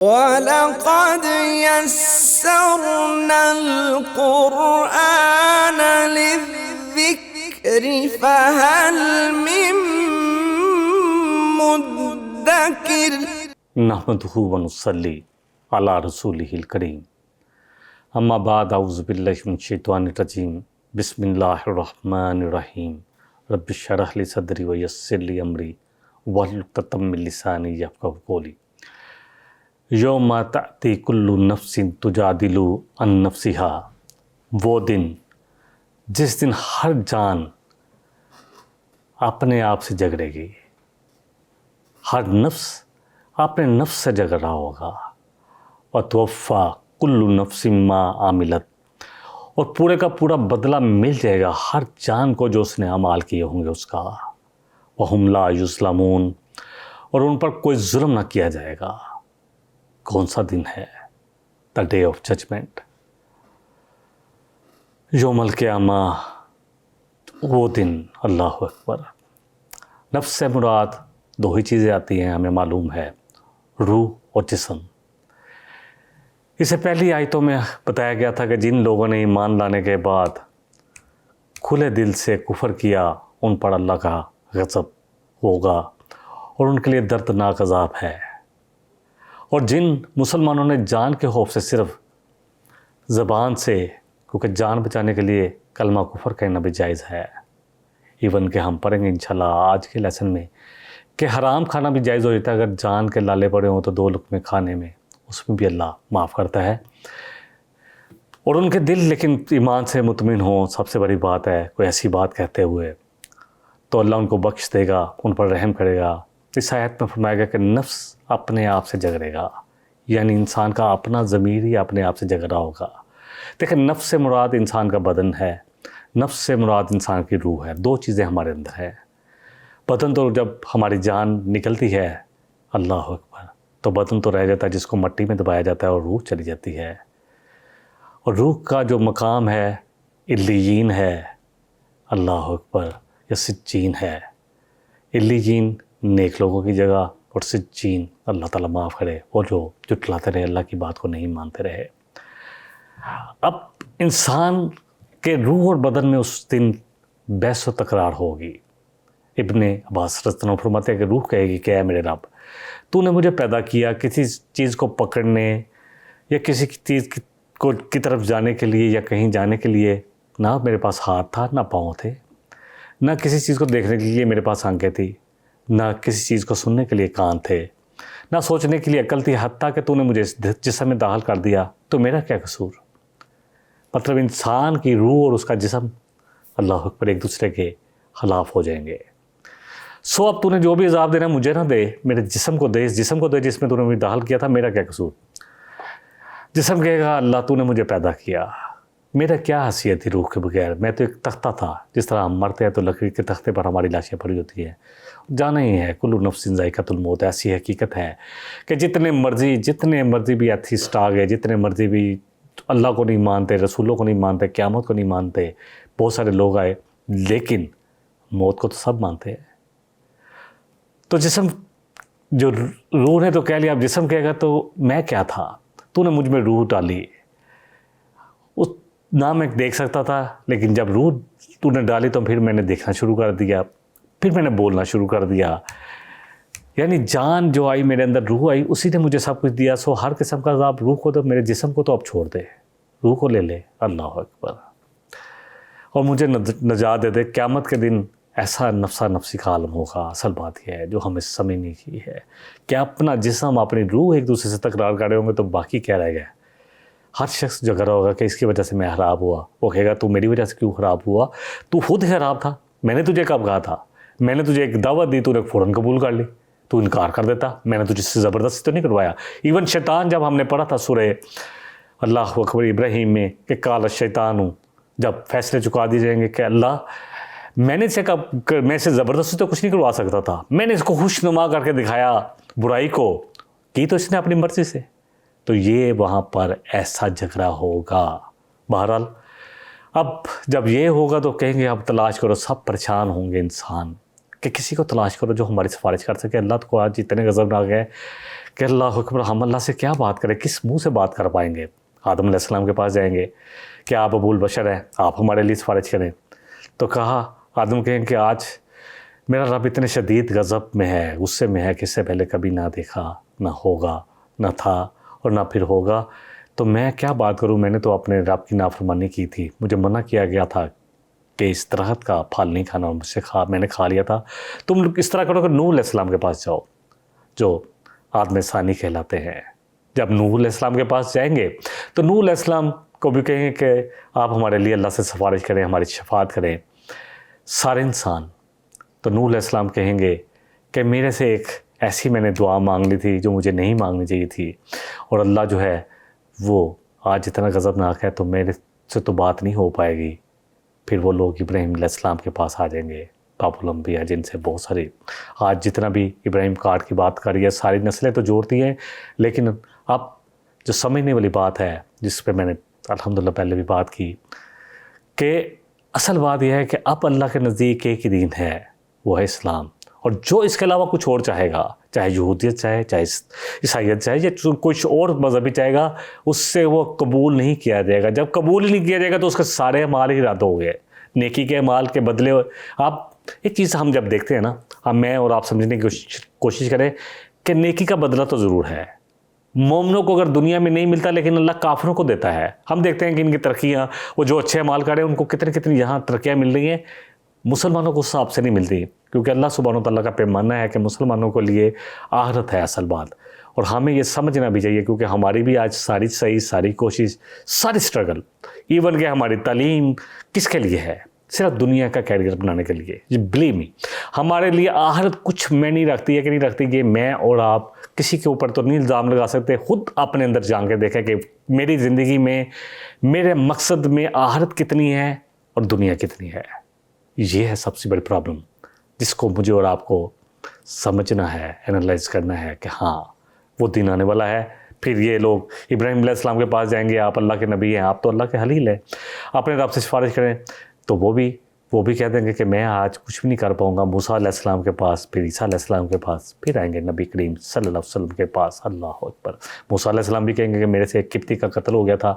وَلَقَدْ يَسَّرْنَا الْقُرْآنَ لِلذِّكْرِ فَهَلْ مِن مُّدَّكِرٍ نحمدہ ونصلی علی رسولہ الکریم اما بعد اعوذ باللہ من الشیطان الرجیم بسم اللہ الرحمن الرحیم رب اشرح لی صدری ویسر لی امری واحلل عقدۃ من لسانی یفقہوا قولی یوم تأتی کل نفس تجادل عن نفسہا، وہ دن جس دن ہر جان اپنے آپ سے جھگڑے گی، ہر نفس اپنے نفس سے جھگڑ رہا ہوگا، وتوفیٰ کل نفس ما عملت، اور پورے کا پورا بدلہ مل جائے گا ہر جان کو جو اس نے اعمال کیے ہوں گے اس کا، وہم لا یظلمون، اور ان پر کوئی ظلم نہ کیا جائے گا۔ کون سا دن ہے؟ دا ڈے آف ججمنٹ، یوم القیامہ، وہ دن۔ اللہ اکبر۔ نفس سے مراد دو ہی چیزیں آتی ہیں، ہمیں معلوم ہے، روح اور جسم۔ اسے پہلی آیتوں میں بتایا گیا تھا کہ جن لوگوں نے ایمان لانے کے بعد کھلے دل سے کفر کیا ان پر اللہ کا غضب ہوگا اور ان کے لیے دردناک عذاب ہے، اور جن مسلمانوں نے جان کے خوف سے صرف زبان سے، کیونکہ جان بچانے کے لیے کلمہ کفر کہنا بھی جائز ہے، ایون کہ ہم پڑھیں گے انشاءاللہ آج کے لیسن میں کہ حرام کھانا بھی جائز ہو جاتا ہے اگر جان کے لالے پڑے ہوں تو 2 لقمے کھانے میں، اس میں بھی اللہ معاف کرتا ہے، اور ان کے دل لیکن ایمان سے مطمئن ہوں۔ سب سے بڑی بات ہے، کوئی ایسی بات کہتے ہوئے تو اللہ ان کو بخش دے گا، ان پر رحم کرے گا۔ اس آیت میں فرمایا گیا کہ نفس اپنے آپ سے جھگڑے گا، یعنی انسان کا اپنا ضمیر ہی اپنے آپ سے جھگڑا ہوگا۔ دیکھیں، نفس سے مراد انسان کا بدن ہے، نفس سے مراد انسان کی روح ہے، 2 چیزیں ہمارے اندر ہیں۔ بدن تو جب ہماری جان نکلتی ہے، اللہ اکبر، تو بدن تو رہ جاتا ہے جس کو مٹی میں دبایا جاتا ہے، اور روح چلی جاتی ہے، اور روح کا جو مقام ہے علیین ہے، اللہ اکبر، یا سجین ہے۔ علیین نیک لوگوں کی جگہ، اور سجین اللہ تعالیٰ معاف کرے وہ جو جھٹلاتے رہے، اللہ کی بات کو نہیں مانتے رہے۔ اب انسان کے روح اور بدن میں اس دن بحث و تکرار ہوگی۔ ابن عباس رضی اللہ عنہ فرماتے ہیں کہ روح کہے گی کہ اے میرے رب، تو نے مجھے پیدا کیا کسی چیز کو پکڑنے یا کسی چیز کی طرف جانے کے لیے یا کہیں جانے کے لیے، نہ میرے پاس ہاتھ تھا نہ پاؤں تھے، نہ کسی چیز کو دیکھنے کے لیے میرے پاس آنکھیں تھی، نہ کسی چیز کو سننے کے لیے کان تھے، نہ سوچنے کے لیے عقل تھی، حتیٰ کہ تو نے مجھے اس جسم میں داخل کر دیا، تو میرا کیا قصور؟ مطلب انسان کی روح اور اس کا جسم، اللہ اکبر، ایک دوسرے کے خلاف ہو جائیں گے۔ سو اب تو نے جو بھی عذاب دینا مجھے نہ دے، میرے جسم کو دے، اس جسم کو دے جس میں تو نے مجھے داخل کیا تھا، میرا کیا قصور؟ جسم کہے گا اللہ تو نے مجھے پیدا کیا، میرا کیا حیثیت تھی روح کے بغیر؟ میں تو ایک تختہ تھا، جس طرح ہم مرتے ہیں تو لکڑی کے تختے پر ہماری لاشیں پڑی ہوتی ہیں، جانا ہی ہے، کل نفس ذائقۃ الموت۔ ایسی حقیقت ہے کہ جتنے مرضی بھی ایتھیسٹ آ گئے، جتنے مرضی بھی اللہ کو نہیں مانتے، رسولوں کو نہیں مانتے، قیامت کو نہیں مانتے، بہت سارے لوگ آئے، لیکن موت کو تو سب مانتے ہیں۔ تو جسم جو روح نے تو کہہ لیا، اب جسم کہے گا تو میں کیا تھا؟ تو نے مجھ میں روح ڈالی، نہ میں دیکھ سکتا تھا، لیکن جب روح تو نے ڈالی تو پھر میں نے دیکھنا شروع کر دیا، پھر میں نے بولنا شروع کر دیا، یعنی جان جو آئی میرے اندر، روح آئی، اسی نے مجھے سب کچھ دیا۔ سو ہر قسم کا عذاب روح کو تو، میرے جسم کو تو اب چھوڑ دے، روح کو لے لے، اللہ اکبر، اور مجھے نجات دے دے۔ قیامت کے دن ایسا نفسا نفسی کا عالم ہوگا۔ اصل بات یہ ہے جو ہمیں سمجھنے کی ہے کہ اپنا جسم، اپنی روح ایک دوسرے سے تکرار کرے ہوں گے تو باقی کیا رہ گیا؟ ہر شخص جو کہہ رہا ہوگا کہ اس کی وجہ سے میں خراب ہوا، وہ کہے گا تو میری وجہ سے کیوں خراب ہوا؟ تو خود خراب تھا، میں نے تجھے کب کہا تھا؟ میں نے تجھے ایک دعوت دی، تو نے فوراً قبول کر لی، تو انکار کر دیتا، میں نے تجھے سے زبردستی تو نہیں کروایا۔ ایون شیطان، جب ہم نے پڑھا تھا سورہ اللہ اکبر ابراہیم میں کہ قال الشیطان، جب فیصلے چکا دیے جائیں گے کہ اللہ میں نے سے زبردستی تو کچھ نہیں کروا سکتا تھا، میں نے اس کو خوشنما کر کے دکھایا، برائی کو کی تو اس نے اپنی مرضی سے، تو یہ وہاں پر ایسا جھگڑا ہوگا۔ بہرحال اب جب یہ ہوگا تو کہیں گے اب تلاش کرو، سب پریشان ہوں گے انسان کہ کسی کو تلاش کرو جو ہماری سفارش کر سکے. اللہ تو آج اتنے غضبناک ہے کہ اللہ اکبر، ہم اللہ سے کیا بات کریں، کس منہ سے بات کر پائیں گے. آدم علیہ السلام کے پاس جائیں گے کہ آپ ابو البشر ہیں، آپ ہمارے لیے سفارش کریں. تو کہا آدم کہیں کہ آج میرا رب اتنے شدید غضب میں ہے، غصے میں ہے کہ اس سے پہلے کبھی نہ دیکھا، نہ ہوگا، نہ تھا اور نہ پھر ہوگا. تو میں کیا بات کروں، میں نے تو اپنے رب کی نافرمانی کی تھی، مجھے منع کیا گیا تھا کہ اس درخت کا پھل نہیں کھانا، اور مجھ سے میں نے کھا لیا تھا. تم اس طرح کرو کہ نوح علیہ السلام کے پاس جاؤ جو آدم ثانی کہلاتے ہیں. جب نوح علیہ السلام کے پاس جائیں گے تو نوح علیہ السلام کو بھی کہیں گے کہ آپ ہمارے لیے اللہ سے سفارش کریں، ہماری شفاعت کریں. سارے انسان تو نوح علیہ السلام کہیں گے کہ میرے سے ایک ایسی میں نے دعا مانگ لی تھی جو مجھے نہیں مانگنی چاہیے تھی، اور اللہ جو ہے وہ آج اتنا غضبناک ہے تو میرے سے تو بات نہیں ہو پائے گی. پھر وہ لوگ ابراہیم علیہ السلام کے پاس آ جائیں گے، باب الانبیاء، جن سے بہت ساری آج جتنا بھی ابراہیم کارڈ کی بات کر رہی ہے ساری نسلیں تو جوڑتی ہیں. لیکن اب جو سمجھنے والی بات ہے جس پہ میں نے الحمدللہ پہلے بھی بات کی، کہ اصل بات یہ ہے کہ اب اللہ کے نزدیک ایک ہی دین ہے، وہ ہے اسلام. اور جو اس کے علاوہ کچھ اور چاہے گا، چاہے یہودیت چاہے، چاہے عیسائیت چاہے، یا کچھ اور مذہبی چاہے گا، اس سے وہ قبول نہیں کیا جائے گا. جب قبول ہی نہیں کیا جائے گا تو اس کے سارے اعمال ہی رد ہو گئے. نیکی کے اعمال کے بدلے آپ ایک چیز ہم جب دیکھتے ہیں نا، اب میں اور آپ سمجھنے کی کوشش کریں کہ نیکی کا بدلہ تو ضرور ہے. مومنوں کو اگر دنیا میں نہیں ملتا لیکن اللہ کافروں کو دیتا ہے. ہم دیکھتے ہیں کہ ان کی ترقیاں، وہ جو اچھے اعمال کریں ان کو کتنی یہاں ترقیاں مل رہی ہیں، مسلمانوں کو اس حساب سے نہیں ملتی. کیونکہ اللہ سبحانہ و تعالیٰ کا پیمانہ ہے کہ مسلمانوں کو لیے آخرت ہے اصل بات. اور ہمیں یہ سمجھنا بھی چاہیے کیونکہ ہماری بھی آج ساری صحیح، ساری کوشش، ساری سٹرگل، ایون کہ ہماری تعلیم کس کے لیے ہے؟ صرف دنیا کا کیریئر بنانے کے لیے. جی بلیو می، ہمارے لیے آخرت کچھ میں نہیں رکھتی ہے کہ نہیں رکھتی. یہ میں اور آپ کسی کے اوپر تو نہیں الزام لگا سکتے. خود اپنے اندر جان کے دیکھیں کہ میری زندگی میں، میرے مقصد میں آخرت کتنی ہے اور دنیا کتنی ہے. یہ ہے سب سے بڑی پرابلم جس کو مجھے اور آپ کو سمجھنا ہے، انالائز کرنا ہے کہ ہاں وہ دن آنے والا ہے. پھر یہ لوگ ابراہیم علیہ السلام کے پاس جائیں گے، آپ اللہ کے نبی ہیں، آپ تو اللہ کے خلیل ہیں، اپنے رب سے سفارش کریں. تو وہ بھی کہہ دیں گے کہ میں آج کچھ بھی نہیں کر پاؤں گا. موسیٰ علیہ السلام کے پاس، پھر عیسیٰ علیہ السلام کے پاس، پھر آئیں گے نبی کریم صلی اللہ علیہ وسلم کے پاس. اللہ اکبر. موسیٰ علیہ السلام بھی کہیں گے کہ میرے سے ایک قبطی کا قتل ہو گیا تھا،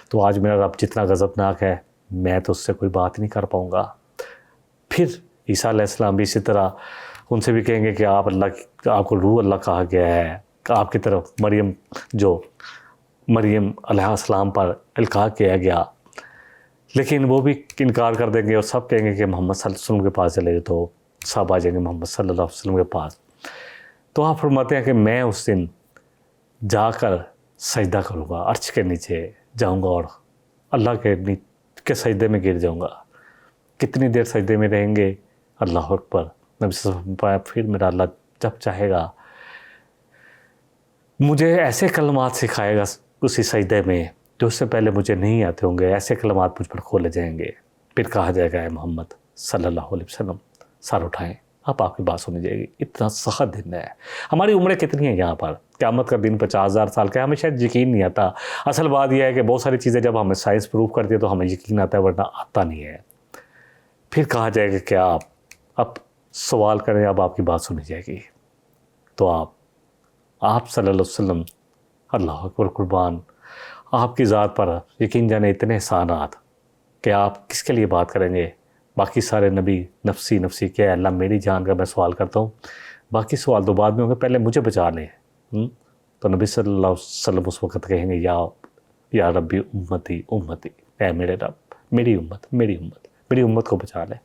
تو آج میرا رب جتنا غضبناک ہے میں تو اس سے کوئی بات نہیں کر پاؤں گا. پھر عیسیٰ علیہ السلام بھی اسی طرح ان سے بھی کہیں گے کہ آپ کو روح اللہ کہا گیا ہے، آپ کی طرف مریم علیہ السلام پر القاء کیا گیا. لیکن وہ بھی انکار کر دیں گے اور سب کہیں گے کہ محمد صلی اللہ علیہ وسلم کے پاس چلے. تو سب آ جائیں گے محمد صلی اللہ علیہ وسلم کے پاس. تو آپ فرماتے ہیں کہ میں اس دن جا کر سجدہ کروں گا، عرش کے نیچے جاؤں گا اور اللہ کے سجدے میں گر جاؤں گا. کتنی دیر سجدے میں رہیں گے؟ اللہ اکبر. نبی صلی اللہ علیہ وسلم پایا پھر میرا اللہ جب چاہے گا مجھے ایسے کلمات سکھائے گا اسی سجدے میں جو اس سے پہلے مجھے نہیں آتے ہوں گے. ایسے کلمات مجھ پر کھولے جائیں گے. پھر کہا جائے گا اے محمد صلی اللہ علیہ وسلم سر اٹھائیں، آپ کی بات سنی جائے گی. اتنا سخت دن ہے. ہماری عمریں کتنی ہیں یہاں پر؟ قیامت کا دن 50,000 سال کا ہے. ہمیں شاید یقین نہیں آتا. اصل بات یہ ہے کہ بہت ساری چیزیں جب ہمیں سائنس پروف کرتی ہے تو ہمیں یقین آتا ہے، ورنہ آتا نہیں ہے. پھر کہا جائے گا کہ آپ اب سوال کریں، اب آپ کی بات سنی جائے گی. تو آپ صلی اللہ علیہ وسلم، اللہ اکبر قربان، آپ کی ذات پر یقین جانے اتنے احسانات کہ آپ کس کے لیے بات کریں گے. باقی سارے نبی نفسی نفسی کیا ہے، اللہ میری جان کا میں سوال کرتا ہوں، باقی سوال تو بعد میں ہوں گے، پہلے مجھے بچا لیں. تو نبی صلی اللہ علیہ وسلم اس وقت کہیں گے یا ربی امتی امتی، اے میرے رب میری امت کو بچا لے.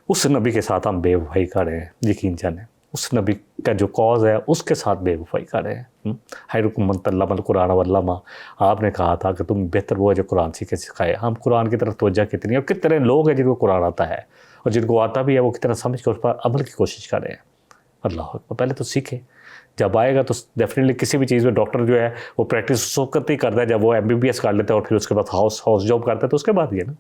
اس نبی کے ساتھ ہم بے وفائی کر رہے ہیں، یقین جانیں. اس نبی کا جو کاز ہے اس کے ساتھ بے وفائی کر رہے ہیں. خیرکم من تعلم القرآن وعلمہ، آپ نے کہا تھا کہ تم بہتر وہ ہے جو قرآن سیکھے سکھائے. ہم قرآن کی طرف توجہ کتنی ہے، اور کتنے لوگ ہیں جن کو قرآن آتا ہے، اور جن کو آتا بھی ہے وہ کتنا سمجھ کر اس پر عمل کی کوشش کر رہے ہیں. اللہ اکبر. پہلے تو سیکھیں. جب آئے گا تو ڈیفینیٹلی کسی بھی چیز میں ڈاکٹر جو ہے وہ پریکٹس اس وقت ہی کرتا ہے جب وہ MBBS کر لیتا ہے اور پھر اس کے بعد ہاؤس جاب کرتا ہے، تو اس کے بعد یہ نا.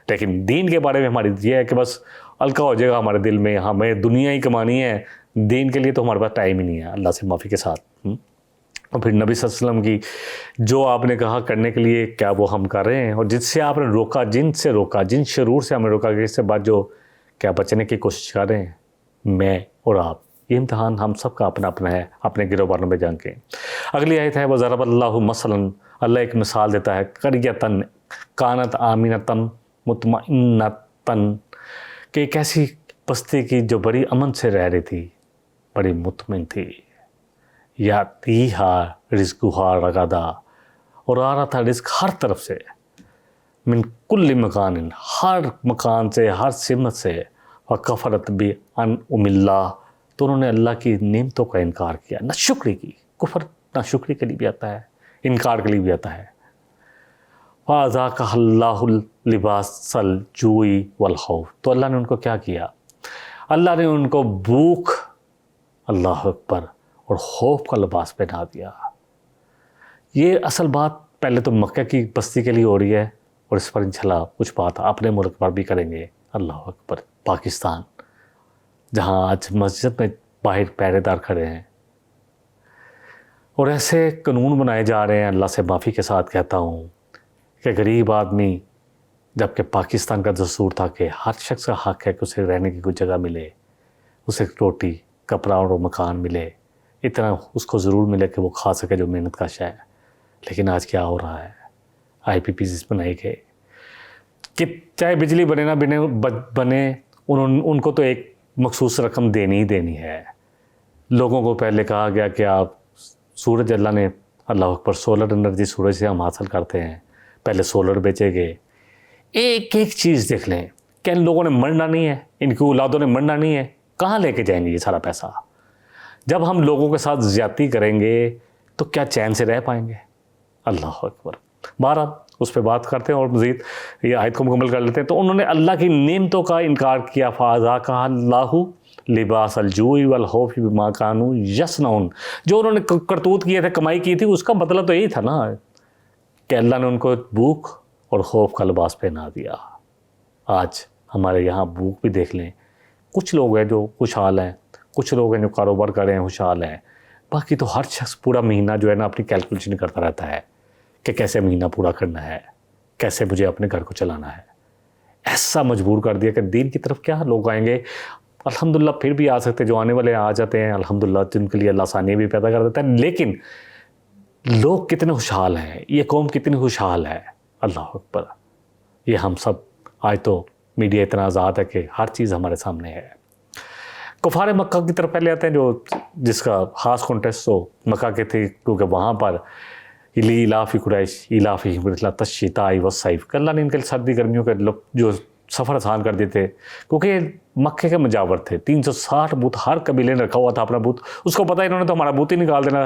لیکن دین کے بارے میں ہماری یہ ہے کہ بس ہلکا ہو جائے گا ہمارے دل میں، ہمیں دنیا ہی کمانی ہے، دین کے لیے تو ہمارے پاس ٹائم ہی نہیں ہے، اللہ سے معافی کے ساتھ. اور پھر نبی صلی اللہ علیہ وسلم کی جو آپ نے کہا کرنے کے لیے کیا وہ ہم کر رہے ہیں، اور جس سے آپ نے روکا، جن شرور سے ہمیں روکا کہ اس سے بعد جو کیا بچنے کی کوشش کر رہے ہیں. میں اور آپ، یہ امتحان ہم سب کا اپنا اپنا ہے اپنے گروہ باروں میں جان کے۔ اگلی آیت ہے وَضَرَبَ اللّٰهُ مَثَلًا، اللہ ایک مثال دیتا ہے، قَرْيَةً كَانَتْ آمِنَةً مُطْمَئِنَّةً، کہ ایک ایسی بستی کی جو بڑی امن سے رہ رہی تھی، بڑی مطمئن تھی، یَأْتِیہَا رِزْقُهَا رَغَدًا، اور آ رہا تھا رزق ہر طرف سے، من کل مکان، ہر مکان سے، ہر سمت سے، وَكَفَرَتْ بِأَنْعُمِ اللّٰہ، تو انہوں نے اللہ کی نعمتوں کا انکار کیا، نہ شکری کی۔ کفر نہ شکری کے لیے بھی آتا ہے، انکار کے لیے بھی آتا ہے۔ فَأَذَاقَهَا اللّٰهُ لِبَاسَ الْجُوعِ وَالْخَوْفِ، تو اللہ نے ان کو کیا کیا؟ اللہ نے ان کو بھوک، اللہ اکبر، اور خوف کا لباس پہنا دیا۔ یہ اصل بات پہلے تو مکہ کی بستی کے لیے ہو رہی ہے، اور اس پر انشاءاللہ کچھ بات اپنے ملک پر بھی کریں گے۔ اللہ اکبر، پاکستان، جہاں آج مسجد میں باہر پہرے دار کھڑے ہیں، اور ایسے قانون بنائے جا رہے ہیں، اللہ سے معافی کے ساتھ کہتا ہوں کہ غریب آدمی، جبکہ پاکستان کا دستور تھا کہ ہر شخص کا حق ہے کہ اسے رہنے کی کوئی جگہ ملے، اسے روٹی، کپڑا اور مکان ملے، اتنا اس کو ضرور ملے کہ وہ کھا سکے جو محنت کا شے ہے۔ لیکن آج کیا ہو رہا ہے؟ آئی پی پی بنائی گئے کہ چاہے بجلی بنے نہ بنے، ان کو تو ایک مخصوص رقم دینی ہی دینی ہے۔ لوگوں کو پہلے کہا گیا کہ آپ سورج، اللہ نے، اللہ اکبر، سولر انرجی سورج سے ہم حاصل کرتے ہیں، پہلے سولر بیچے گئے۔ ایک ایک چیز دیکھ لیں کہ ان لوگوں نے مرنا نہیں ہے، ان کی اولادوں نے مرنا نہیں ہے، کہاں لے کے جائیں گے یہ سارا پیسہ؟ جب ہم لوگوں کے ساتھ زیادتی کریں گے تو کیا چین سے رہ پائیں گے؟ اللہ اکبر۔ بہرحال اس پہ بات کرتے ہیں اور مزید یہ آیت کو مکمل کر لیتے ہیں۔ تو انہوں نے اللہ کی نعمتوں کا انکار کیا، فَأَذَاقَهَا اللّٰهُ لِبَاسَ الْجُوعِ وَالْخَوْفِ بِمَا كَانُوا يَصْنَعُونَ، جو انہوں نے کرتوت کیے تھے، کمائی کی تھی، اس کا مطلب تو یہی تھا نا کہ اللہ نے ان کو بھوک اور خوف کا لباس پہنا دیا۔ آج ہمارے یہاں بھوک بھی دیکھ لیں، کچھ لوگ ہیں جو خوشحال ہیں، کچھ لوگ ہیں جو کاروبار کر رہے ہیں خوشحال ہیں، باقی تو ہر شخص پورا مہینہ جو ہے نا اپنی کیلکولیشن کرتا رہتا ہے کہ کیسے مہینہ پورا کرنا ہے، کیسے مجھے اپنے گھر کو چلانا ہے۔ ایسا مجبور کر دیا کہ دین کی طرف کیا لوگ آئیں گے؟ الحمدللہ پھر بھی آ سکتے، جو آنے والے آ جاتے ہیں الحمدللہ، جن کے لیے اللہ آسانی بھی پیدا کر دیتا ہے، لیکن لوگ کتنے خوشحال ہیں، یہ قوم کتنی خوشحال ہے، اللہ اکبر۔ یہ ہم سب، آج تو میڈیا اتنا آزاد ہے کہ ہر چیز ہمارے سامنے ہے۔ کفار مکہ کی طرف پہلے آتے ہیں، جو جس کا خاص کانٹیکسٹ تو مکہ کے تھے، کیونکہ وہاں پر لِإِيلَافِ قُرَيْشٍ إِيلَافِهِمْ رِحْلَةَ الشِّتَاءِ وَالصَّيْفِ، کہ اللہ نے ان کے سردی گرمیوں کے جو سفر آسان کر دیتے، کیونکہ مکے کے مجاور تھے، 360 بت ہر قبیلے نے رکھا ہوا تھا اپنا بت، اس کو پتہ ہے انہوں نے تو ہمارا بت ہی نکال دینا،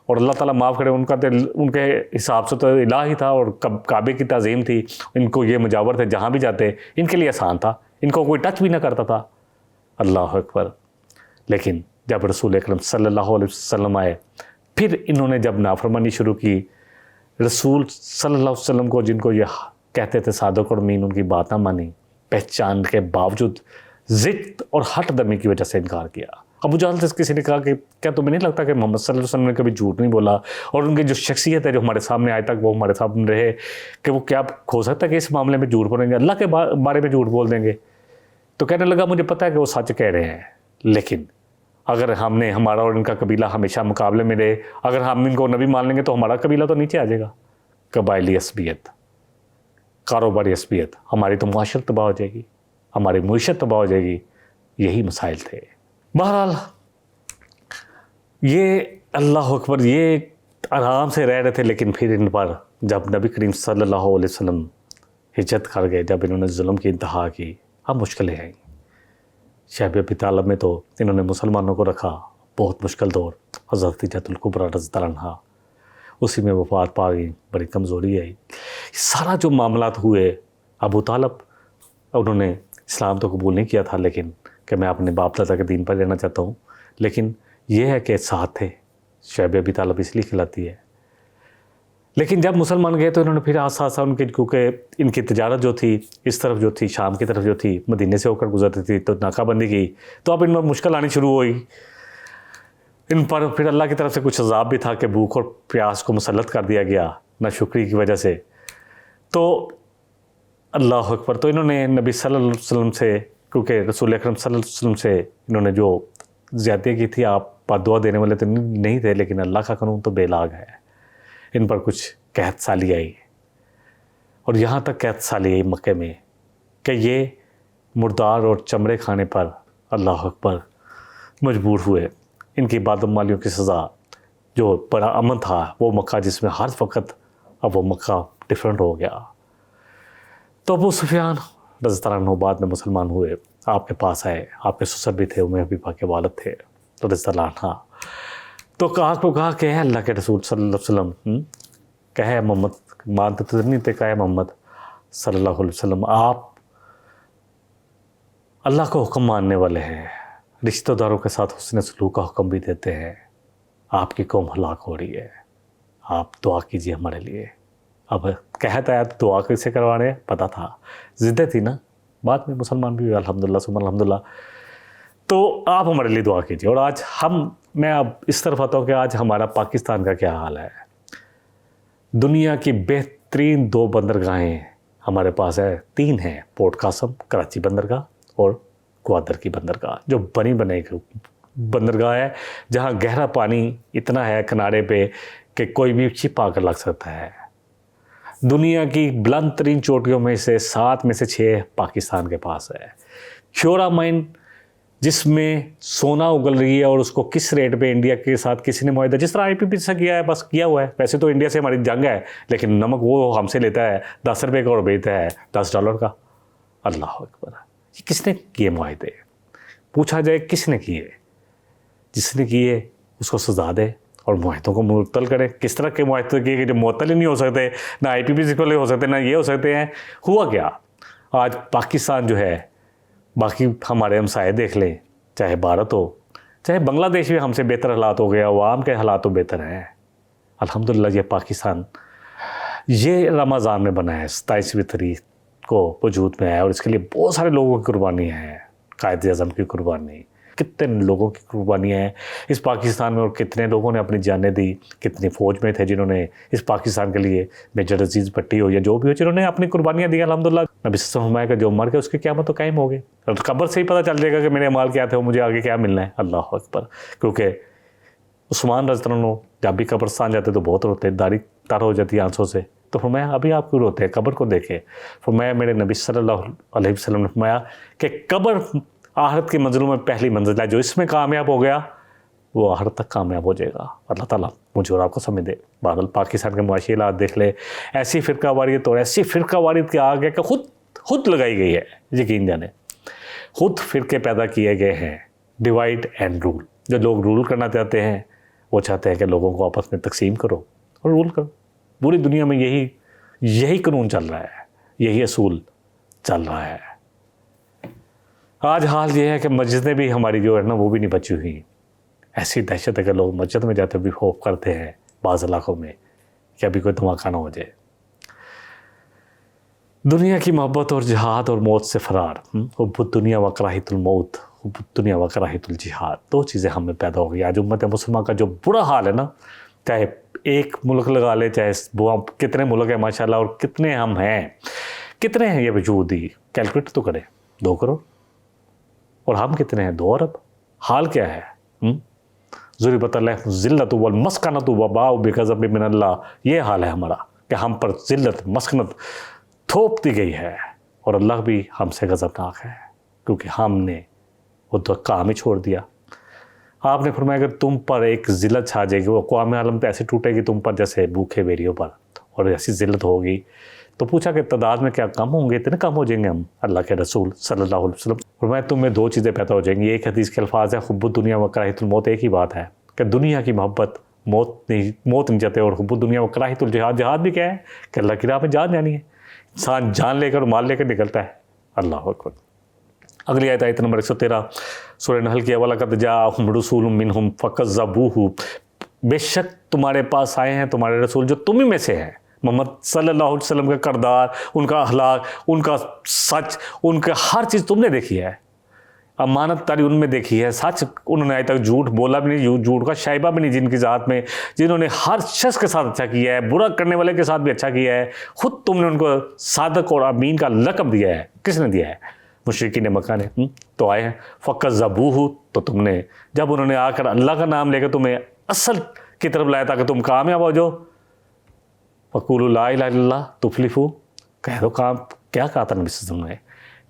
اور اللہ تعالیٰ معاف کرے، ان کے حساب سے تو الہ ہی تھا اور کعبے کی تعظیم تھی، ان کو یہ مجاور تھے، جہاں بھی جاتے ان کے لیے آسان تھا، ان کو کوئی ٹچ بھی نہ کرتا تھا، اللہ اکبر۔ لیکن جب رسول اکرم صلی اللہ علیہ وسلم آئے، پھر انہوں نے جب نافرمانی شروع کی، رسول صلی اللہ علیہ وسلم کو، جن کو یہ کہتے تھے صادق اور امین، ان کی بات نہ مانی، پہچان کے باوجود ضد اور ہٹ درمی کی وجہ سے انکار کیا۔ ابو جہل سے کسی نے کہا کہ کیا تمہیں نہیں لگتا کہ محمد صلی اللہ علیہ وسلم نے کبھی جھوٹ نہیں بولا، اور ان کی جو شخصیت ہے جو ہمارے سامنے آج تک وہ ہمارے سامنے رہے، کہ وہ کیا ہو سکتا ہے کہ اس معاملے میں جھوٹ بولیں گے، اللہ کے بارے میں جھوٹ بول دیں گے؟ تو کہنے لگا مجھے پتہ ہے کہ وہ سچ کہہ رہے ہیں، لیکن اگر ہم نے، ہمارا اور ان کا قبیلہ ہمیشہ مقابلے میں رہے، اگر ہم ان کو نبی مان لیں گے تو ہمارا قبیلہ تو نیچے آ جائے گا۔ قبائلی عصبیت، کاروباری عصبیت، ہماری تو معاشرت تباہ ہو جائے گی، ہماری معیشت تباہ ہو جائے گی، یہی مسائل تھے۔ بہرحال یہ اللہ اکبر، یہ آرام سے رہ رہے تھے، لیکن پھر ان پر جب نبی کریم صلی اللہ علیہ وسلم ہجرت کر گئے، جب انہوں نے ظلم کی انتہا کی، اب مشکلیں آئیں۔ شیب ابی طالب میں تو انہوں نے مسلمانوں کو رکھا، بہت مشکل دور، حضرت خدیجہ الکبریٰ رضی اللہ عنہا، اسی میں وفات پا گئی، بڑی کمزوری آئی۔ سارا جو معاملات ہوئے، ابو طالب انہوں نے اسلام تو قبول نہیں کیا تھا، لیکن کہ میں اپنے باپ دادا کے دین پر رہنا چاہتا ہوں، لیکن یہ ہے کہ ساتھ تھے، شیب ابی طالب اس لیے کھلاتی ہے۔ لیکن جب مسلمان گئے تو انہوں نے پھر آسا آسا ان کے، کیونکہ ان کی تجارت جو تھی اس طرف جو تھی، شام کی طرف جو تھی، مدینے سے ہو کر گزرتی تھی، تو ناکہ بندی کی، تو اب ان میں مشکل آنی شروع ہوئی۔ ان پر پھر اللہ کی طرف سے کچھ عذاب بھی تھا کہ بھوک اور پیاس کو مسلط کر دیا گیا، ناشکری کی وجہ سے۔ تو اللہ اکبر، تو انہوں نے نبی صلی اللہ علیہ وسلم سے کیونکہ رسول اکرم صلی اللہ علیہ وسلم سے انہوں نے جو زیادتی کی تھی، آپ دعا دینے والے تو نہیں تھے، لیکن اللہ کا قانون تو بے لاگ ہے. ان پر کچھ قحط سالی آئی، اور یہاں تک قحط سالی آئی مکے میں کہ یہ مردار اور چمڑے کھانے پر اللہ اکبر مجبور ہوئے. ان کی بادمالیوں کی سزا، جو بڑا امن تھا وہ مکہ جس میں ہر وقت، اب وہ مکہ ڈیفرنٹ ہو گیا. تو ابو سفیان رضی اللہ عنہ بعد میں مسلمان ہوئے، آپ کے پاس آئے. آپ کے سسر بھی تھے، امی حبیبہ کے والد تھے رضی اللہ عنہ. تو کہا کہ اے اللہ کے رسول صلی اللہ علیہ وسلم، کہے محمد، مانتے تو نہیں تھے، کہے محمد صلی اللہ علیہ وسلم، آپ اللہ کو حکم ماننے والے ہیں، رشتہ داروں کے ساتھ حسن سلوک کا حکم بھی دیتے ہیں. آپ کی قوم ہلاک ہو رہی ہے، آپ دعا کیجیے ہمارے لیے. اب کہتا ہے تو دعا کیسے کروانے، پتہ تھا، ضدیں تھی نا. بعد میں مسلمان بھی ہوئے الحمدللہ ثم الحمدللہ. تو آپ ہمارے لیے دعا کیجیے. اور آج میں اب اس طرف آتا ہوں کہ آج ہمارا پاکستان کا کیا حال ہے. دنیا کی بہترین 2 بندرگاہیں ہمارے پاس ہے، 3 ہیں، پورٹ قاسم کراچی بندرگاہ اور گوادر کی بندرگاہ، جو بنی بنے بندرگاہ ہے، جہاں گہرا پانی اتنا ہے کنارے پہ کہ کوئی بھی شپ آ کر لگ سکتا ہے. دنیا کی بلند ترین چوٹیوں میں سے 7 میں سے 6 پاکستان کے پاس ہے. کھیورا مائن جس میں سونا اگل رہی ہے، اور اس کو کس ریٹ پہ انڈیا کے ساتھ کسی نے معاہدہ جس طرح آئی پی پی سے کیا ہے بس کیا ہوا ہے. ویسے تو انڈیا سے ہماری جنگ ہے، لیکن نمک وہ ہم سے لیتا ہے 10 روپے کا اور بیچتا ہے $10 کا. اللہ اکبر. یہ کس نے کیے معاہدے؟ پوچھا جائے کس نے کیے؟ جس نے کیے اس کو سزا دے اور معاہدوں کو معطل کرے. کس طرح کے معاہدے کیے کہ جو معطل ہی نہیں ہو سکتے، نہ آئی پی پی سے ہو سکتے، نہ یہ ہو سکتے ہیں. ہوا کیا؟ آج پاکستان جو ہے، باقی ہمارے ہمسائے دیکھ لیں، چاہے بھارت ہو، چاہے بنگلہ دیش بھی ہم سے بہتر حالات ہو گیا، عوام کے حالات تو بہتر ہیں الحمدللہ. یہ پاکستان یہ رمضان میں بنا ہے، 27ویں تاریخ کو وجود میں ہے، اور اس کے لیے بہت سارے لوگوں کی قربانی ہے. قائد اعظم کی قربانی، کتنے لوگوں کی قربانیاں ہیں اس پاکستان میں، اور کتنے لوگوں نے اپنی جانیں دی. کتنی فوج میں تھے جنہوں نے اس پاکستان کے لیے، میجر عزیز بھٹی ہو یا جو بھی ہو، جنہوں نے اپنی قربانیاں دی الحمدللہ. نبی صلی اللہ علیہ وسلم کا جو مر گیا اس کی قیامت تو قائم ہو گئی، اور قبر سے ہی پتہ چل جائے گا کہ میرے اعمال کیا تھے اور مجھے آگے کیا ملنا ہے. اللہ اکبر. کیونکہ عثمان رضی اللہ عنہ جب بھی قبرستان جاتے تو بہت روتے، داڑھی تر ہو جاتی آنسوں سے. تو فرمایا ابھی آپ کیوں روتے ہیں؟ قبر کو دیکھے. فرمایا میرے نبی صلی اللہ علیہ وسلم نے فرمایا کہ قبر آخرت کی منزلوں میں پہلی منزل ہے، جو اس میں کامیاب ہو گیا وہ آخرت تک کامیاب ہو جائے گا. اللہ تعالیٰ مجھے اور آپ کو سمجھ دے. بادل پاکستان کے معاشی حالات دیکھ لے، ایسی فرقہ واریت اور ایسی فرقہ واریت کے آگے کہ خود لگائی گئی ہے. یقین جانے خود فرقے پیدا کیے گئے ہیں. Divide and rule. جو لوگ رول کرنا چاہتے ہیں وہ چاہتے ہیں کہ لوگوں کو آپس میں تقسیم کرو اور رول کرو. پوری دنیا میں یہی قانون چل رہا ہے، یہی اصول چل رہا ہے. آج حال یہ ہے کہ مسجدیں بھی ہماری جو ہے نا وہ بھی نہیں بچی ہوئی. ایسی دہشت ہے کہ لوگ مسجد میں جاتے بھی خوف کرتے ہیں بعض علاقوں میں کہ ابھی کوئی دھماکہ نہ ہو جائے. دنیا کی محبت اور جہاد اور موت سے فرار. حب الدنیا و کراہیت الموت، حب الدنیا و کراہیت الجہاد، 2 چیزیں ہم میں پیدا ہو گئی. آج امت مسلمہ کا جو برا حال ہے نا، چاہے ایک ملک لگا لے، چاہے کتنے ملک ہیں ماشاءاللہ، اور کتنے ہم ہیں، کتنے ہیں یہ وجود ہی، کیلکولیٹ تو کریں. 2 کروڑ، اور ہم کتنے ہیں؟ 2 ارب. حال کیا ہے؟ ضربت علیہم الذلۃ والمسکنۃ وباؤ بغضب من اللہ. یہ حال ہے ہمارا کہ ہم پر ذلت مسکنت تھوپ دی گئی ہے، اور اللہ بھی ہم سے غضبناک ہے کیونکہ ہم نے وہ تو کام ہی چھوڑ دیا. آپ نے فرمایا کہ تم پر ایک ذلت چھا جائے گی، وہ اقوام عالم پہ ایسے ٹوٹے گی تم پر جیسے بھوکے بیریوں پر، اور ایسی ذلت ہوگی. تو پوچھا کہ تعداد میں کیا کم ہوں گے؟ اتنے کم ہو جائیں گے ہم؟ اللہ کے رسول صلی اللہ علیہ وسلم فرمایا تم میں 2 چیزیں پیدا ہو جائیں گی. ایک حدیث کے الفاظ ہے حب الدنیا و کراہیت الموت. ایک ہی بات ہے کہ دنیا کی محبت موت نہیں چاہتے، اور حب الدنیا و کراہیت الجہاد. جہاد بھی کیا ہے کہ اللہ کی راہ میں جان جانی ہے. انسان جان لے کر مال لے کر نکلتا ہے. اللہ اکبر. اگلی آیت نمبر 113 سورہ نحل کی. وَلَقَدْ جَاءَهُمْ رُسُولٌ مِّنْهُمْ فَكَذَّبُوهُ. بے شک تمہارے پاس آئے ہیں تمہارے رسول جو تم ہی میں سے ہیں. محمد صلی اللہ علیہ وسلم کا کردار، ان کا اخلاق، ان کا سچ، ان کا ہر چیز تم نے دیکھی ہے. امانت داری ان میں دیکھی ہے. سچ انہوں نے آج تک جھوٹ بولا بھی نہیں، جھوٹ کا شائبہ بھی نہیں جن کی ذات میں، جنہوں نے ہر شخص کے ساتھ اچھا کیا ہے، برا کرنے والے کے ساتھ بھی اچھا کیا ہے. خود تم نے ان کو صادق اور امین کا لقب دیا ہے. کس نے دیا ہے؟ مشرکین مکہ نے تو آئے ہیں فَكَذَّبُوهُ تو تم نے جب انہوں نے آ کر اللہ کا نام لے کر تمہیں اصل کی طرف لایا تاکہ تم کامیاب ہو جاؤ فَقُولُوا لَا إِلَهَ إِلَّا اللَّهُ تُفْلِحُوا کہہ دو کام کیا کہا تھا نبی صلی اللہ علیہ وسلم نے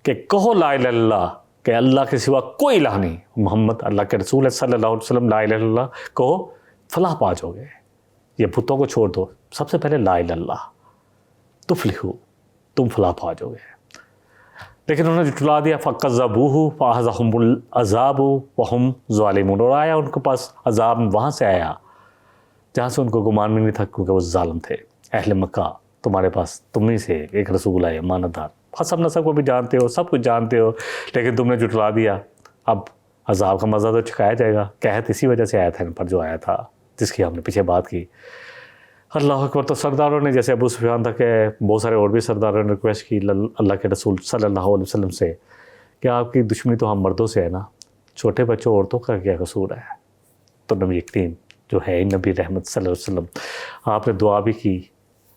کہ کہو لا الہ الا اللہ کہ اللہ کے سوا کوئی الہ نہیں محمد اللہ کے رسول ہے صلی اللہ علیہ وسلم لا الہ الا اللہ کہو فلاح پا جاؤ گے یہ بتوں کو چھوڑ دو سب سے پہلے لا الہ الا اللہ تفلحوا تم فلاح پا جاؤ گے لیکن انہوں نے جھٹلا دیا فَكَذَّبُوهُ فَأَخَذَهُمُ الْعَذَابُ وَهُمْ ظَالِمُونَ اور آیا ان کے پاس عذاب وہاں سے آیا جہاں سے ان کو گمان بھی نہیں تھا کیونکہ وہ ظالم تھے اہل مکہ تمہارے پاس تم ہی سے ایک رسول آئے امانت دار حسب نسب کو بھی جانتے ہو سب کچھ جانتے ہو لیکن تم نے جھٹلا دیا اب عذاب کا مزہ تو چکھایا جائے گا قحط اسی وجہ سے آیا تھا ان پر جو آیا تھا جس کی ہم نے پیچھے بات کی اللہ اکبر تو سرداروں نے جیسے ابو سفیان تھا کہ بہت سارے اور بھی سرداروں نے ریکویسٹ کی اللہ کے رسول صلی اللہ علیہ وسلم سے کہ آپ کی دشمنی تو ہم مردوں سے ہے نا چھوٹے بچوں عورتوں کا کیا قصور ہے تو نبی کریم جو ہے نبی رحمت صلی اللہ علیہ وسلم آپ نے دعا بھی کی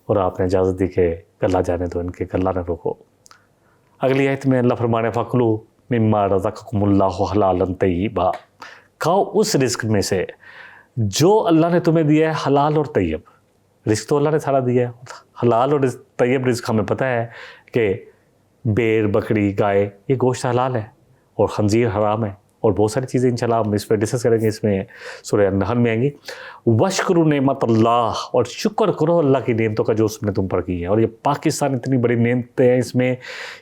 اور آپ نے اجازت دی کہ گلہ جانے دو ان کے گلہ نہ روکو اگلی آیت میں اللہ فرمانے فَكُلُوا مِمَّا رَزَقَكُمُ اللَّهُ حَلَالًا طَيِّبًا کھاؤ اس رزق میں سے جو اللہ نے تمہیں دیا ہے حلال اور طیب رزق تو اللہ نے سارا دیا ہے حلال اور طیب رزق ہمیں پتہ ہے کہ بیر بکری گائے یہ گوشت حلال ہے اور خنزیر حرام ہے اور بہت ساری چیزیں انشاءاللہ ہم اس پہ ڈسکس کریں گے اس میں سورہ النحل میں آئیں گی وَاشْكُرُوا نعمت اللہ اور شکر کرو اللہ کی نعمتوں کا جو اس نے تم پر کی ہے اور یہ پاکستان اتنی بڑی نعمتیں ہیں اس میں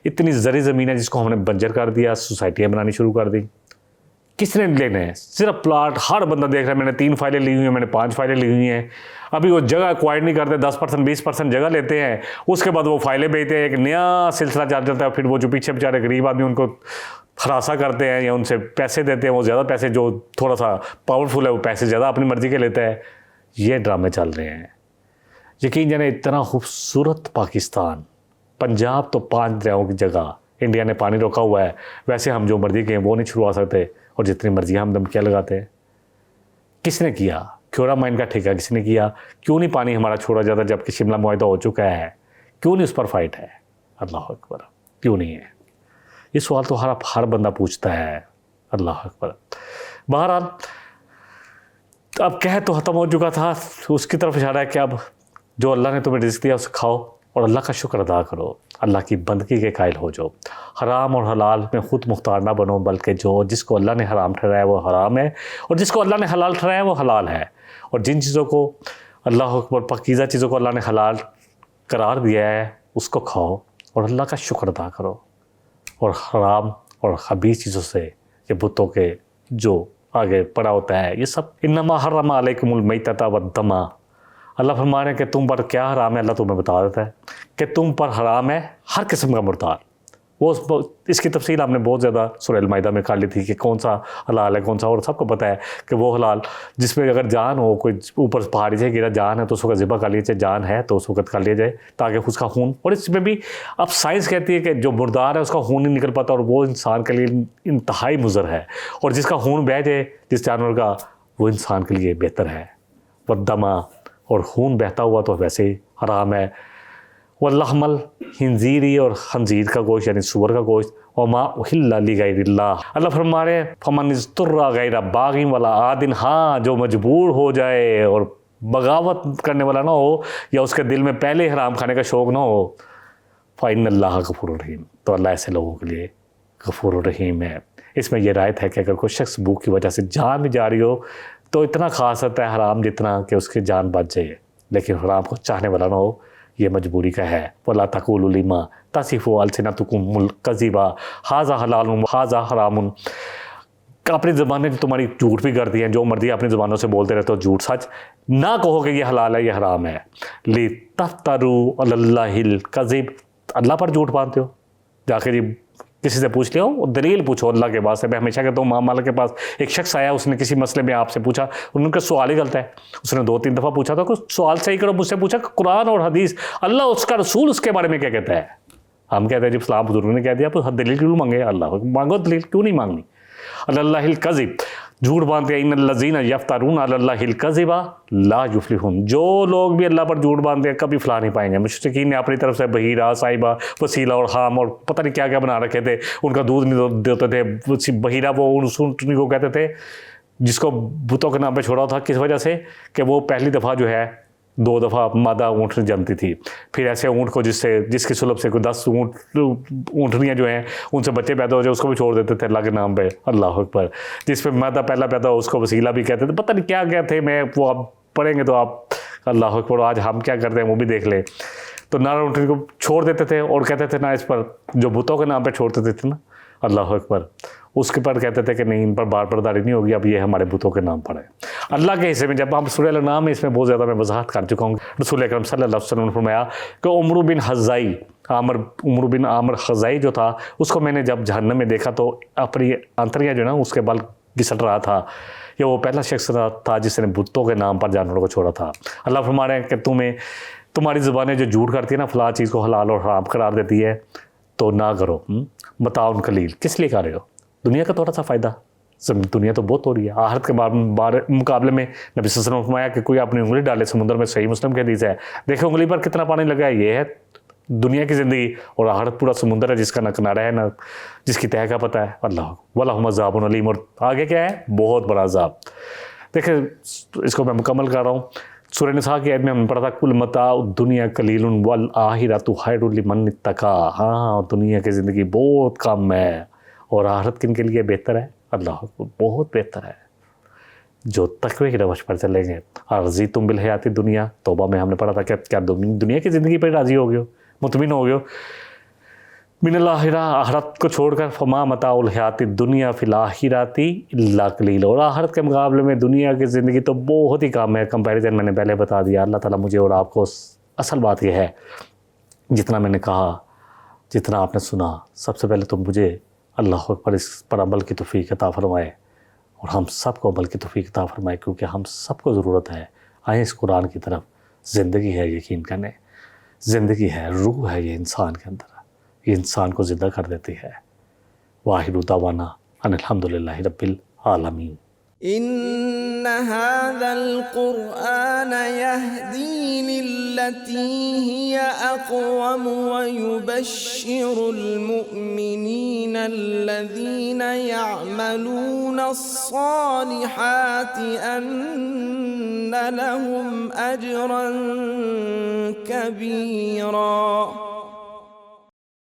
اتنی زرعی زمین ہے جس کو ہم نے بنجر کر دیا سوسائٹیاں بنانی شروع کر دی کس نے لینے ہیں صرف پلاٹ ہر بندہ دیکھ رہا ہے میں نے 3 فائلیں لی ہوئی ہیں میں نے 5 فائلیں لی ہوئی ہیں ابھی وہ جگہ ایکوائر نہیں کرتے 10% 20% جگہ لیتے ہیں اس کے بعد وہ فائلیں بیچتے ہیں ایک نیا سلسلہ چل جاتا ہے پھر وہ جو پیچھے بیچارے غریب آدمی ان کو ہراساں کرتے ہیں یا ان سے پیسے دیتے ہیں وہ زیادہ پیسے جو تھوڑا سا پاورفل ہے وہ پیسے زیادہ اپنی مرضی کے لیتا ہے یہ ڈرامے چل رہے ہیں یقین جانے اتنا خوبصورت پاکستان پنجاب تو 5 دریاؤں کی جگہ انڈیا نے پانی روکا ہوا ہے ویسے ہم جو مرضی کے ہیں وہ نہیں چھڑوا سکتے اور جتنی مرضی ہم دھمکیاں لگاتے ہیں کس نے کیا کیورا مائن کا ٹھیکہ کس نے کیا کیوں نہیں پانی ہمارا چھوڑا جاتا جب کہ شملہ معاہدہ ہو چکا ہے کیوں نہیں اس پر فائٹ ہے اللہ اکبر کیوں نہیں ہے یہ سوال تو ہر بندہ پوچھتا ہے اللہ اکبر بہرحال اب کہہ تو ختم ہو چکا تھا اس کی طرف اشارہ ہے کہ اب جو اللہ نے تمہیں رزق دیا اسے کھاؤ اور اللہ کا شکر ادا کرو اللہ کی بندگی کے قائل ہو جاؤ حرام اور حلال میں خود مختار نہ بنو بلکہ جس کو اللہ نے حرام ٹھہرایا وہ حرام ہے اور جس کو اللہ نے حلال ٹھہرایا وہ حلال ہے اور جن چیزوں کو اللہ اکبر پاکیزہ چیزوں کو اللہ نے حلال قرار دیا ہے اس کو کھاؤ اور اللہ کا شکر ادا کرو اور حرام اور خبیث چیزوں سے یہ بتوں کے جو آگے پڑا ہوتا ہے یہ سب انما حرم علیکم المیتۃ والدم اللہ فرما رہے ہیں کہ تم پر کیا حرام ہے اللہ تمہیں بتا دیتا ہے کہ تم پر حرام ہے ہر قسم کا مردار وہ اس کی تفصیل ہم نے بہت زیادہ سورہ المائدہ میں کر لی تھی کہ کون سا حلال ہے کون سا اور سب کو پتہ ہے کہ وہ حلال جس میں اگر جان ہو کوئی اوپر پہاڑی سے گرا جان ہے تو اس وقت ذبح کر لیا جائے جان ہے تو اس وقت کر لیا جائے تاکہ اس کا خون اور اس میں بھی اب سائنس کہتی ہے کہ جو مردار ہے اس کا خون نہیں نکل پاتا اور وہ انسان کے لیے انتہائی مضر ہے اور جس کا خون بہہ جائے جس جانور کا وہ انسان کے لیے بہتر ہے والدم اور خون بہتا ہوا تو ویسے ہی حرام ہے واللحم الخنزیری اور خنزیر کا گوشت یعنی سور کا گوشت وما احل لغیر اللہ اللہ فرما رہے ہیں فمن اضطر غیر باغ ولا عاد ہاں جو مجبور ہو جائے اور بغاوت کرنے والا نہ ہو یا اس کے دل میں پہلے حرام کھانے کا شوق نہ ہو فإن اللہ غفور الرحیم تو اللہ ایسے لوگوں کے لیے غفور الرحیم ہے اس میں یہ رایت ہے کہ اگر کوئی شخص بھوک کی وجہ سے جان بھی جا رہی ہو تو اتنا کھا سکتا ہے حرام جتنا کہ اس کی جان بچ جائے لیکن حرام کو چاہنے والا نہ ہو یہ مجبوری کا ہے وَلَا تَقُولُوا لِمَا تَصِفُ أَلْسِنَتُكُمُ الْكَذِبَ هَذَا حَلَالٌ وَهَذَا حَرَامٌ اپنی زبانیں تمہاری جھوٹ بھی کرتی ہیں جو مرضی اپنی زبانوں سے بولتے رہتے ہو جھوٹ سچ نہ کہو کہ یہ حلال ہے یہ حرام ہے لِتَفْتَرُوا عَلَى اللَّهِ الْكَذِبَ اللہ پر جھوٹ باندھتے ہو جا کے جی کسی سے پوچھ لو دلیل پوچھو اللہ کے واسطے میں ہمیشہ کہتا ہوں ماں مالک کے پاس ایک شخص آیا اس نے کسی مسئلے میں آپ سے پوچھا ان کا سوال ہی غلط ہے اس نے 2-3 دفعہ پوچھا تھا کہ سوال صحیح کرو مجھ سے پوچھا کہ قرآن اور حدیث اللہ اس کا رسول اس کے بارے میں کیا کہتا ہے ہم کہتے ہیں جب اسلام بزرگوں نے کہہ دیا تو دلیل کیوں مانگے اللہ مانگو دلیل کیوں نہیں مانگنی اللہ الکذب جھوٹ باندھتے ہیں ان الذین یفترون علی اللہ الکذب لا یفلحون، جو لوگ بھی اللہ پر جھوٹ باندھتے ہیں کبھی فلاح نہیں پائیں گے۔ مشرکین نے اپنی طرف سے بحیرہ، صاحبہ، وسیلہ اور حام اور پتہ نہیں کیا کیا بنا رکھے تھے، ان کا دودھ نہیں دیتے تھے۔ بحیرہ وہ ان اونٹنی کو کہتے تھے جس کو بتوں کے نام پہ چھوڑا تھا، کس وجہ سے کہ وہ پہلی دفعہ جو ہے 2 دفعہ مادہ اونٹنی جنتی تھی، پھر ایسے اونٹ کو جس کی سلب سے کوئی 10 اونٹنیاں جو ہیں ان سے بچے پیدا ہو جائے اس کو بھی چھوڑ دیتے تھے اللہ کے نام پہ، اللہ اکبر۔ جس پہ مادہ پہلا پیدا ہو اس کو وسیلہ بھی کہتے تھے، پتہ نہیں کیا کیا تھے، میں وہ آپ پڑھیں گے تو آپ اللہ اکبر آج ہم کیا کرتے ہیں وہ بھی دیکھ لیں۔ تو نارا اونٹنی کو چھوڑ دیتے تھے اور کہتے تھے نا اس پر جو بتوں کے نام پہ چھوڑ دیتے تھے نا، اللہ اکبر، اس کے پر کہتے تھے کہ نہیں ان پر بار برداری نہیں ہوگی، اب یہ ہمارے بتوں کے نام پر ہے۔ اللہ کے حصے میں جب ہم سورہ الانعام میں اس میں بہت زیادہ میں وضاحت کر چکا ہوں، رسول اکرم صلی اللہ علیہ وسلم نے فرمایا کہ عمرو بن عامر خزائی جو تھا اس کو میں نے جب جہنم میں دیکھا تو اپنی آنتریاں جو نا اس کے بل گھسٹ رہا تھا، یہ وہ پہلا شخص تھا جس نے بتوں کے نام پر جانوروں کو چھوڑا تھا۔ اللہ فرما رہے ہیں کہ تمہاری زبانیں جو جھوٹ کرتی ہیں نا، فلاں چیز کو حلال اور حرام قرار دیتی ہے تو نہ کرو، متاع قلیل، کس لیے کر رہے ہو؟ دنیا کا تھوڑا سا فائدہ، دنیا تو بہت ہو رہی ہے۔ آخرت کے مقابلے میں نبی صلی اللہ علیہ وسلم نے فرمایا کہ کوئی اپنی انگلی ڈالے سمندر میں، صحیح مسلم کی حدیث ہے، دیکھیں انگلی پر کتنا پانی لگا ہے، یہ ہے دنیا کی زندگی، اور آخرت پورا سمندر ہے جس کا نہ کنارہ ہے نہ جس کی تہہ کا پتہ ہے۔ اللہ وَلَهُمْ عَذَابٌ عَلِيمٌ، اور آگے کیا ہے؟ بہت بڑا عذاب۔ دیکھیں اس کو میں مکمل کر رہا ہوں، سورہ نساء کی آیت میں ہم نے پڑھا تھا کل متاع الدنیا قلیل والآخرۃ خیر لمن اتقی، ہاں دنیا کی زندگی بہت کم ہے اور آخرت کن کے لیے بہتر ہے؟ اللہ بہت بہتر ہے، جو تقوی کی روش پر چلیں گے۔ عرضی تم بالحیات دنیا، توبہ میں ہم نے پڑھا تھا کہ کیا دنیا کی زندگی پر راضی ہو گئے ہو، مطمئن ہو گئے ہو؟ من الآخرہ، آخرت کو چھوڑ کر، فما متاع الحیات الدنیا فی الآخرۃ الا قلیل، اور آخرت کے مقابلے میں دنیا کی زندگی تو بہت ہی کم ہے۔ کمپیریزن میں نے پہلے بتا دیا۔ اللہ تعالیٰ مجھے اور آپ کو، اصل بات یہ ہے جتنا میں نے کہا، جتنا آپ نے سنا، سب سے پہلے تو مجھے اللہ اکبر اس پر عمل کی توفیق عطا فرمائے، اور ہم سب کو عمل کی توفیق عطا فرمائے، کیونکہ ہم سب کو ضرورت ہے۔ آئیں اس قرآن کی طرف، زندگی ہے، یقین کریں زندگی ہے، روح ہے یہ انسان کے اندر، یہ انسان کو زندہ کر دیتی ہے۔ واحد دعوانا ان الحمدللہ رب العالمین۔ إن هذا القرآن يهدي للتي هي أقوم ويبشر المؤمنين الذين يعملون الصالحات أن لهم أجرا كبيرا۔